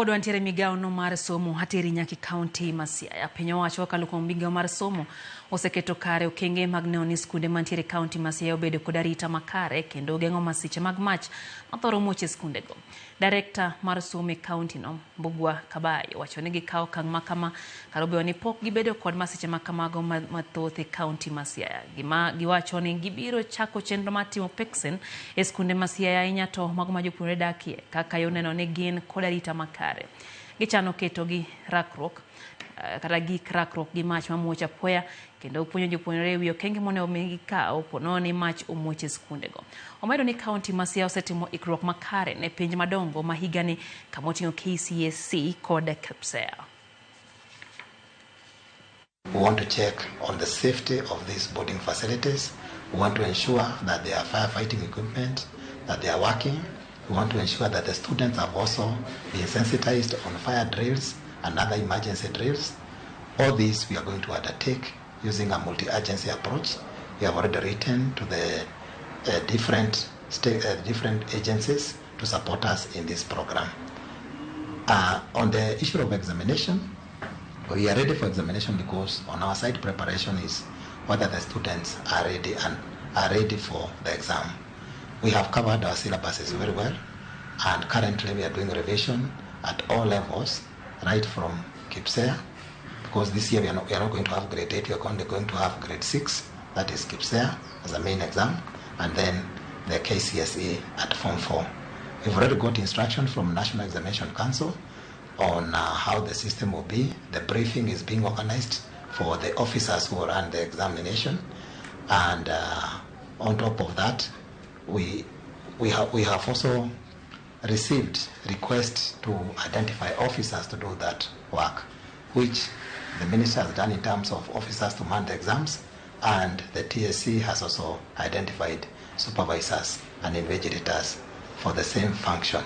Kapod wantiere migao no mar somo hateri nyaki kaonti ma Siaya. Piny owacho kokalo kuom migao mar somo oseketo kare okenge mag neno ni skunde mantiere kaonti ma Siaya obedo kod arita makare kendo geng'o masiche mag mach mathoro muoche skunde go. Director mar somo e kaonti no Mbugua Kabayo wacho ni gikawo okang' makama kar obedo ni pok gibedo kod masiche makamago mathoth e kaonti ma Siaya. Gima giwacho ni gibiro chako chenro mar timo peksen e skunde ma Siaya ahinya to mago ma jopuonjre dakie kaka yo neno ni gin kod arita makare. Gichano keto gi rakruok kata gik rakruok gi mach mamuoch apoya kendo puonjo jopuonjre ewi okenge monego omigi kawo ponono ni mach omuoche skunde go. Omedo ni kaonti ma Siaya osetimo ikruok makare ne penj madongo ma higani kamoting'o KCSE kod KPSEA. We want to check on the safety of these boarding facilities. We want to ensure that they are firefighting equipment, that they are working. We want to ensure that the students have also been sensitized on fire drills and other emergency drills. All these we are going to undertake using a multi-agency approach. We have already written to the different agencies to support us in this program. On the issue of examination, we are ready for examination because on our side preparation is whether the students are ready and are ready for the exam. We have covered our syllabuses very well, and currently we are doing revision at all levels, right from KPSEA, because this year we are not going to have grade 8, we are only going to have grade 6, that is KPSEA as a main exam, and then the KCSE at Form 4. We've already got instruction from National Examination Council on how the system will be. The briefing is being organized for the officers who run the examination, and on top of that, we have also received requests to identify officers to do that work, which the minister has done in terms of officers to man the exams, and the TSC has also identified supervisors and invigilators for the same function.